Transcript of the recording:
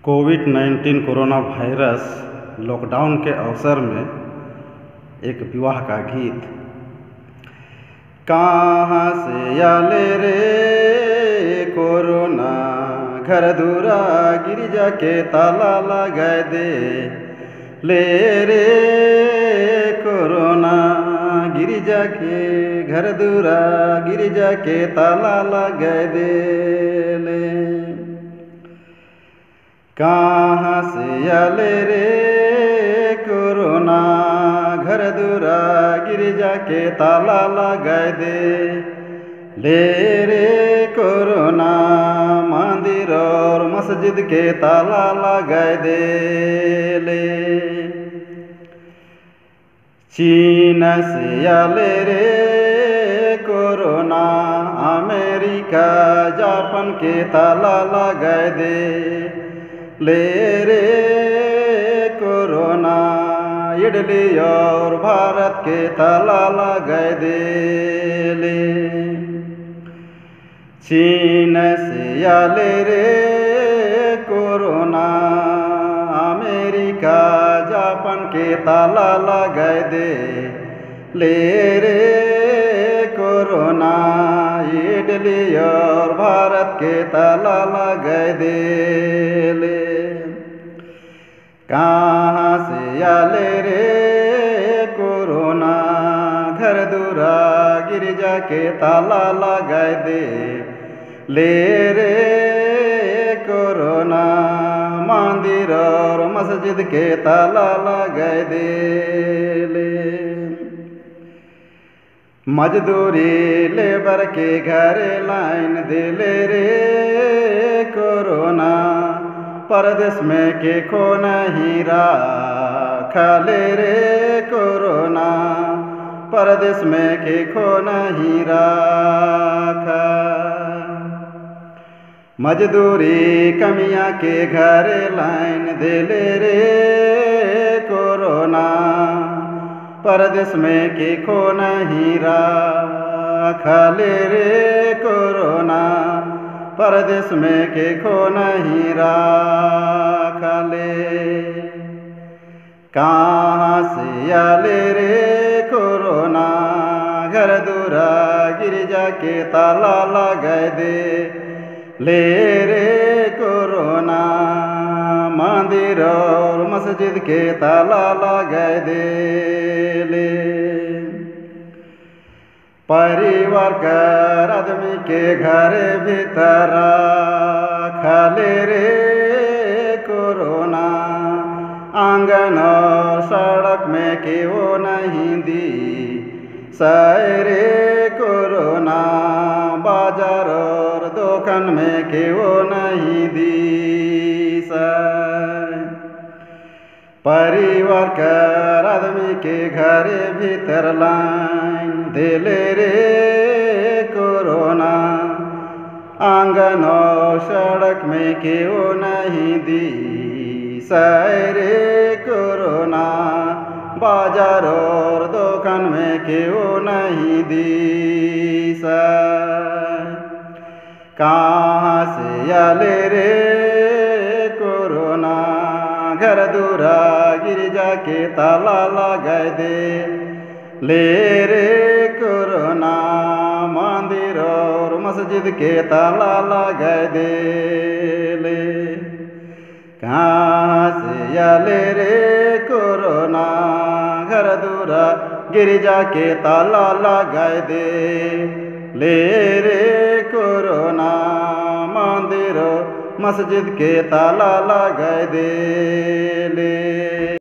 कोविड-19 corona virus lockdown के अवसर में एक विवाह का गीत। कहाँ से आले रे कोरोना, घर दूरा गिरजा के ताला लगाए दे ले रे कोरोना, गिरजा के घर दूरा गिरजा के ताला लगाए दे ले। कहाँ से आले रे कोरोना, घर दूरा गिरजा के ताला लगाए दे ले रे कोरोना, मंदिर और मस्जिद के ताला लगाए दे ले। चीन से आले रे कोरोना, अमेरिका जापान के ताला लगाए दे ले रे कोरोना, इटली और भारत के ताला लगाए दे ले। चीन से आले रे कोरोना, अमेरिका जापान के ताला लगाए दे ले रे कोरोना, इटली और भारत के ताला लगाए दे ले। कहाँ से आले रे कोरोना, घर दूरा गिरजा के ताला लगाए दे ले रे कोरोना, मंदिर और मस्जिद के ताला लगाए दे ले। मजदूरी लेबर के घर लाइन दे ले रे कोरोना, परदेश में के खो नहीं राखा ले रे कोरोना, परदेश में के खो नहीं राखा। मजदूरी कमियां के घर लाइन दे ले रे कोरोना, परदेश में के खो नहीं राखा ले रे कोरोना, परदेश में के खो नहीं राखा ले। कहाँ से आले रे कोरोना, घर दूरा गिरजा के ताला लगाए दे ले रे कोरोना, मंदिर और मस्जिद के ताला लगाए दे ले। परिवार कर आदमी के घर भीतर खाले रे कोरोना, आंगन और सड़क में के वो नहीं दी सारे कोरोना, बाजार और दुकान में के वो नहीं दी साय। परिवार कर आदमी के घर भीतर लाइन दे ले रे कोरोना, आंगन और सड़क में के वो नहीं दी सारे कोरोना, बाजार और दुकान में के वो नहीं दी साय। कहाँ से आले रे कोरोना, घर दूरा गिरजा के ताला लगाए दे ले रे कोरोना, मंदिर और मस्जिद के ताला लगाए दे ले। कहाँ से आले रे कोरोना, घर दूरा गिरजा के ताला लगाए दे ले रे कोरोना, मंदिर मस्जिद के ताला लगाए दे ले।